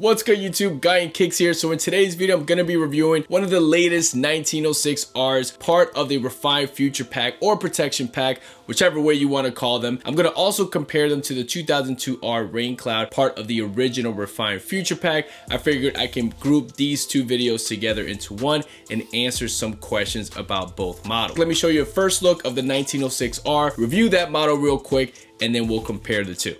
What's good YouTube, Guy and Kicks here. So in today's video, I'm going to be reviewing one of the latest 1906Rs, part of the Refined Future Pack or Protection Pack, whichever way you want to call them. I'm going to also compare them to the 2002R Rain Cloud, part of the original Refined Future Pack. I figured I can group these two videos together into one and answer some questions about both models. Let me show you a first look of the 1906R, review that model real quick, and then we'll compare the two.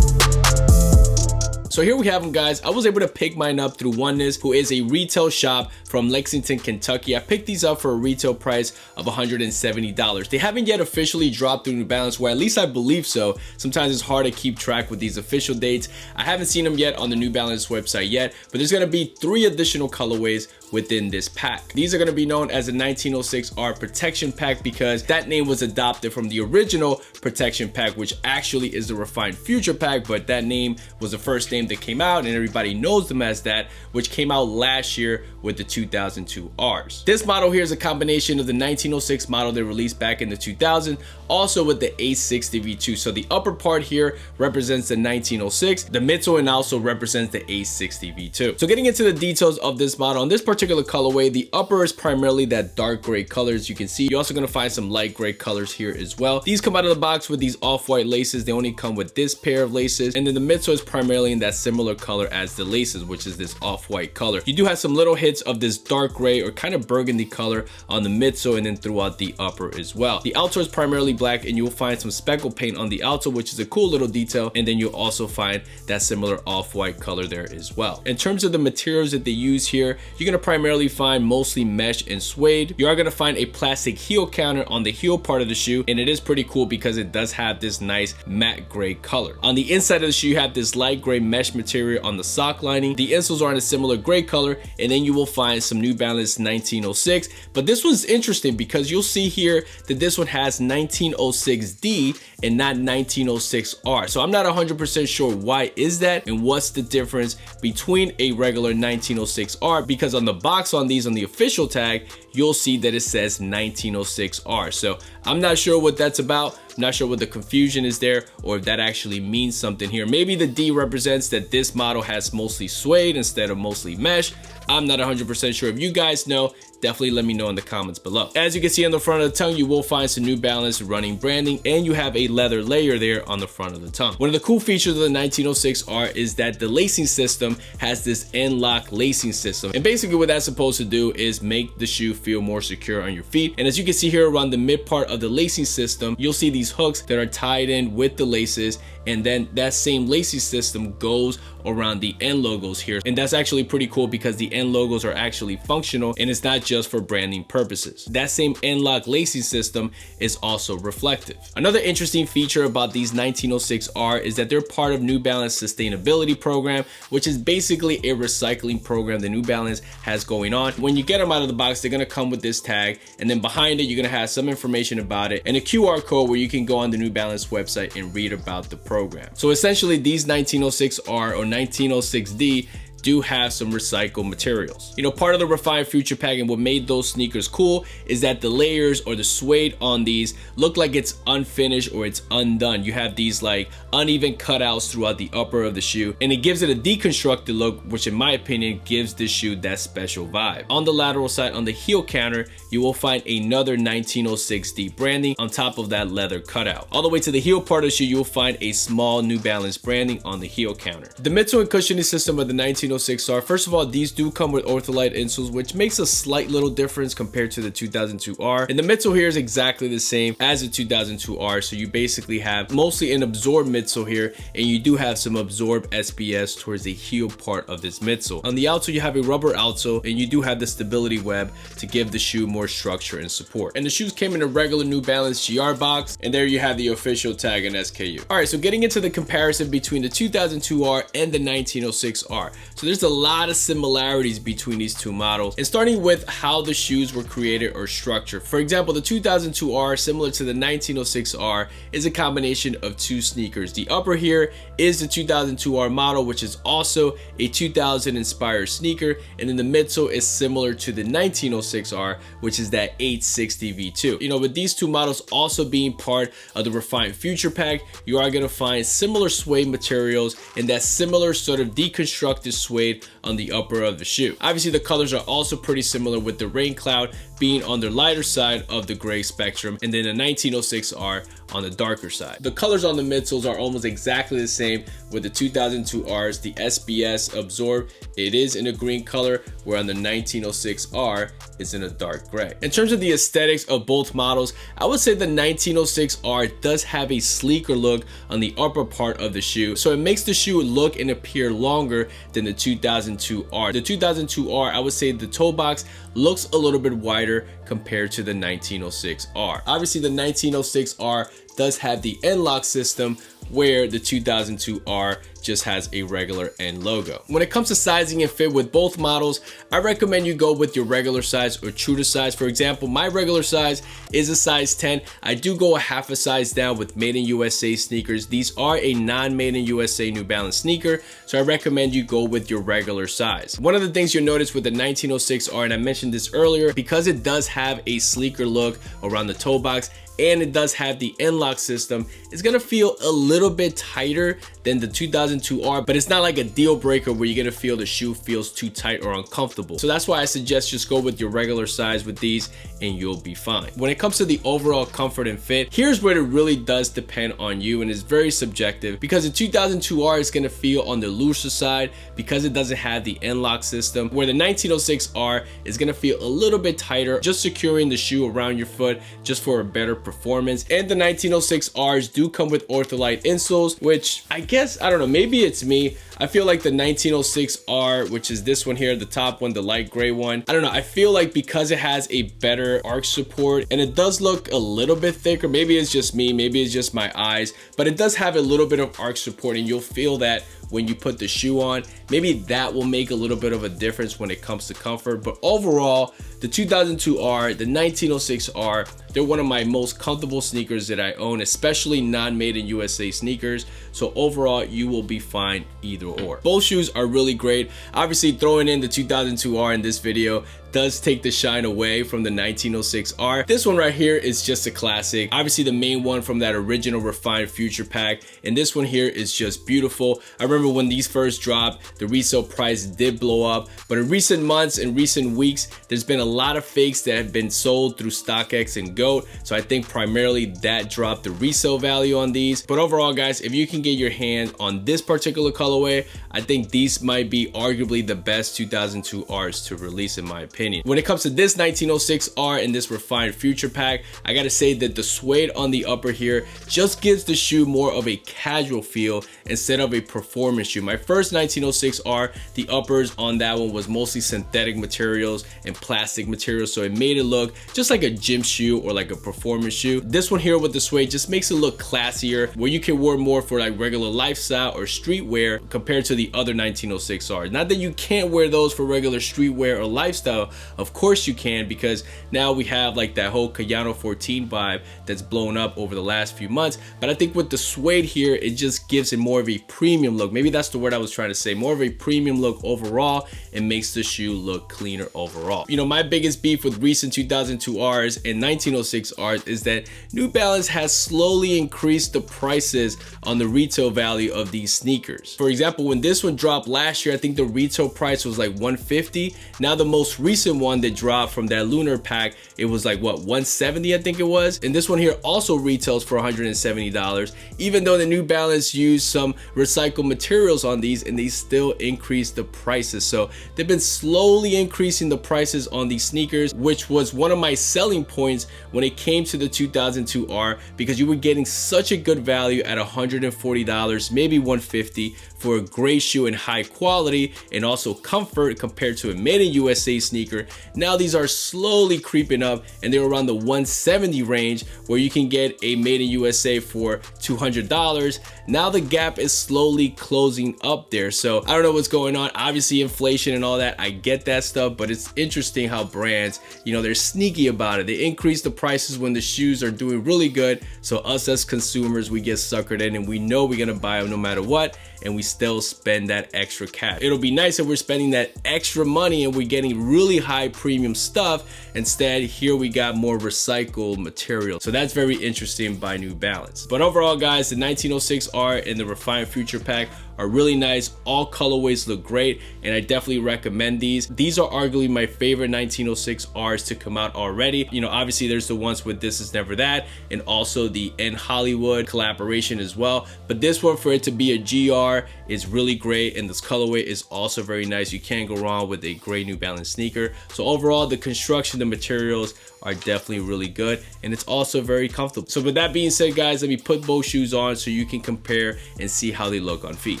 So here we have them, guys. I was able to pick mine up through Oneness, who is a retail shop from Lexington, Kentucky. I picked these up for a retail price of $170. They haven't yet officially dropped through New Balance, where at least I believe so. Sometimes it's hard to keep track with these official dates. I haven't seen them yet on the New Balance website yet, but there's gonna be 3 additional colorways within this pack. These are going to be known as the 1906R Protection Pack because that name was adopted from the original Protection Pack, which actually is the Refined Future Pack, but that name was the first name that came out and everybody knows them as that, which came out last year with the 2002Rs. This model here is a combination of the 1906 model they released back in the 2000s, also with the A60 V2. So the upper part here represents the 1906, the midsole and also represents the A60 V2. So getting into the details of this model, on this particular colorway, the upper is primarily that dark gray color. As you can see, you're also going to find some light gray colors here as well. These come out of the box with these off-white laces. They only come with this pair of laces, and then the midsole is primarily in that similar color as the laces, which is this off-white color. You do have some little hits of this dark gray or kind of burgundy color on the midsole and then throughout the upper as well. The outsole is primarily black, and you'll find some speckle paint on the outsole, which is a cool little detail, and then you'll also find that similar off-white color there as well. In terms of the materials that they use here, you're going to primarily find mostly mesh and suede. You are going to find a plastic heel counter on the heel part of the shoe, and it is pretty cool because it does have this nice matte gray color. On the inside of the shoe, you have this light gray mesh material on the sock lining. The insoles are in a similar gray color, and then you will find some New Balance 1906. But this one's interesting because you'll see here that this one has 1906D and not 1906R. So I'm not 100% sure why is that and what's the difference between a regular 1906R, because on the box on these, on the official tag, you'll see that it says 1906R. So I'm not sure what that's about. I'm not sure what the confusion is there, or if that actually means something here. Maybe the D represents that this model has mostly suede instead of mostly mesh. I'm not 100% sure. If you guys know, definitely let me know in the comments below. As you can see on the front of the tongue, you will find some New Balance running branding, and you have a leather layer there on the front of the tongue. One of the cool features of the 1906R is that the lacing system has this N-lock lacing system. And basically what that's supposed to do is make the shoe feel more secure on your feet. And as you can see here around the mid part of the lacing system, you'll see these hooks that are tied in with the laces, and then that same lacing system goes around the N logos here. And that's actually pretty cool because the N logos are actually functional and it's not just for branding purposes. That same N-lock lacing system is also reflective. Another interesting feature about these 1906R is that they're part of New Balance sustainability program, which is basically a recycling program that New Balance has going on. When you get them out of the box, they're gonna come with this tag, and then behind it, you're gonna have some information about it and a QR code where you can go on the New Balance website and read about the program. So essentially, these 1906R or 1906D do have some recycled materials. You know, part of the Refined Future Pack and what made those sneakers cool is that the layers or the suede on these look like it's unfinished or it's undone. You have these like uneven cutouts throughout the upper of the shoe, and it gives it a deconstructed look, which in my opinion gives this shoe that special vibe. On the lateral side, on the heel counter, you will find another 1906D branding on top of that leather cutout. All the way to the heel part of the shoe, you'll find a small New Balance branding on the heel counter. The midsole and cushioning system of the 1906R, first of all, these do come with ortholite insoles, which makes a slight little difference compared to the 2002R. And the midsole here is exactly the same as the 2002R. So you basically have mostly an absorbed midsole here, and you do have some absorbed SBS towards the heel part of this midsole. On the outsole, you have a rubber outsole, and you do have the stability web to give the shoe more structure and support. And the shoes came in a regular New Balance GR box, and there you have the official tag and SKU. All right, so getting into the comparison between the 2002R and the 1906R. So So there's a lot of similarities between these two models, and starting with how the shoes were created or structured. For example, the 2002R, similar to the 1906R, is a combination of two sneakers. The upper here is the 2002R model, which is also a 2000 inspired sneaker, and then the midsole is similar to the 1906R, which is that 860 V2. You know, with these two models also being part of the refined future pack, you are going to find similar suede materials and that similar sort of deconstructed suede on the upper of the shoe. Obviously, the colors are also pretty similar, with the rain cloud being on the lighter side of the gray spectrum, and then the 1906R on the darker side. The colors on the midsoles are almost exactly the same. With the 2002Rs, the SBS Absorb, it is in a green color, where on the 1906R is in a dark gray. In terms of the aesthetics of both models, I would say the 1906R does have a sleeker look on the upper part of the shoe, so it makes the shoe look and appear longer than the 2002R. The 2002R, I would say the toe box looks a little bit wider compared to the 1906R. Obviously, the 1906R does have the N-lock system, where the 2002R just has a regular N logo. When it comes to sizing and fit with both models, I recommend you go with your regular size or true to size. For example, my regular size is a size 10. I do go a half a size down with Made in USA sneakers. These are a non-Made in USA New Balance sneaker, so I recommend you go with your regular size. One of the things you'll notice with the 1906R, and I mentioned this earlier, because it does have a sleeker look around the toe box, and it does have the N-lock system, it's gonna feel a little bit tighter than the 2002R, but it's not like a deal breaker where you're gonna feel the shoe feels too tight or uncomfortable. So that's why I suggest just go with your regular size with these and you'll be fine. When it comes to the overall comfort and fit, here's where it really does depend on you, and it's very subjective, because the 2002R is gonna feel on the looser side because it doesn't have the N-lock system, where the 1906R is gonna feel a little bit tighter, just securing the shoe around your foot just for a better performance. And the 1906Rs do come with Ortholite insoles, which I guess, I don't know, maybe it's me, I feel like the 1906R, which is this one here, the top one, the light gray one, I don't know, I feel like because it has a better arch support and it does look a little bit thicker, maybe it's just me, maybe it's just my eyes, but it does have a little bit of arch support, and you'll feel that when you put the shoe on. Maybe that will make a little bit of a difference when it comes to comfort. But overall, the 2002R, the 1906R, they're one of my most comfortable sneakers that I own, especially non-Made in USA sneakers. So overall, you will be fine either or. Both shoes are really great. Obviously, throwing in the 2002R in this video does take the shine away from the 1906R. This one right here is just a classic. Obviously, the main one from that original refined future pack, and this one here is just beautiful. I remember when these first dropped, the resale price did blow up, but in recent months and recent weeks, there's been a lot of fakes that have been sold through StockX and GOAT, so I think primarily that dropped the resale value on these. But overall, guys, if you can get your hand on this particular colorway, I think these might be arguably the best 2002Rs to release, in my opinion. When it comes to this 1906R and this refined future pack, I gotta say that the suede on the upper here just gives the shoe more of a casual feel instead of a performance shoe. My first 1906R, the uppers on that one was mostly synthetic materials and plastic materials, so it made it look just like a gym shoe or like a performance shoe. This one here with the suede just makes it look classier, where you can wear more for like regular lifestyle or streetwear compared to the other 1906R. Not that you can't wear those for regular streetwear or lifestyle, of course you can, because now we have like that whole Cayano 14 vibe that's blown up over the last few months. But I think with the suede here, it just gives it more of a premium look. Maybe that's the word I was trying to say, more of a premium look overall, and makes the shoe look cleaner overall. You know, my biggest beef with recent 2002Rs and 1906Rs is that New Balance has slowly increased the prices on the retail value of these sneakers. For example, when this one dropped last year, I think the retail price was like $150. Now the most recent one that dropped from that lunar pack, it was like what, $170 I think it was. And this one here also retails for $170, even though the New Balance used some recycled materials on these, and they still increased the prices. So they've been slowly increasing the prices on these sneakers, which was one of my selling points when it came to the 2002R, because you were getting such a good value at $140, maybe $150 for a great shoe and high quality and also comfort compared to a made in USA sneaker. Now these are slowly creeping up and they're around the 170 range, where you can get a made in USA for $200. Now the gap is slowly closing up there. So I don't know what's going on. Obviously inflation and all that, I get that stuff, but it's interesting how brands, you know, they're sneaky about it. They increase the prices when the shoes are doing really good. So us as consumers, we get suckered in and we know we're gonna buy them no matter what, and we still spend that extra cash. It'll be nice if we're spending that extra money and we're getting really high premium stuff. Instead, here we got more recycled material. So that's very interesting by New Balance. But overall, guys, the 1906R and the Refined Future Pack are really nice. All colorways look great, and I definitely recommend these. These are arguably my favorite 1906Rs to come out already. You know, obviously there's the ones with This Is Never That, and also the In Hollywood collaboration as well. But this one, for it to be a GR, is really great, and this colorway is also very nice. You can't go wrong with a great New Balance sneaker. So overall, the construction, the materials are definitely really good, and it's also very comfortable. So with that being said, guys, let me put both shoes on so you can compare and see how they look on feet.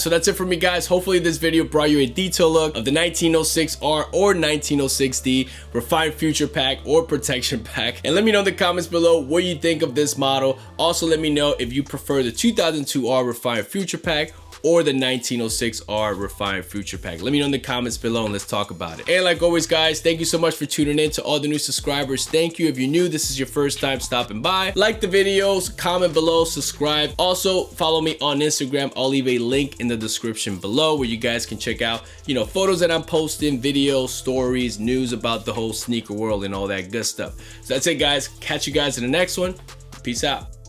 So that's it for me, guys. Hopefully this video brought you a detailed look of the 1906R or 1906D Refined Future Pack or Protection Pack. And let me know in the comments below what you think of this model. Also, let me know if you prefer the 2002R Refined Future Pack or the 1906R Refined Future Pack. Let me know in the comments below and let's talk about it. And like always, guys, thank you so much for tuning in. To all the new subscribers, thank you. If you're new, this is your first time stopping by, like the videos, comment below, subscribe. Also, follow me on Instagram. I'll leave a link in the description below where you guys can check out, you know, photos that I'm posting, videos, stories, news about the whole sneaker world and all that good stuff. So that's it, guys. Catch you guys in the next one. Peace out.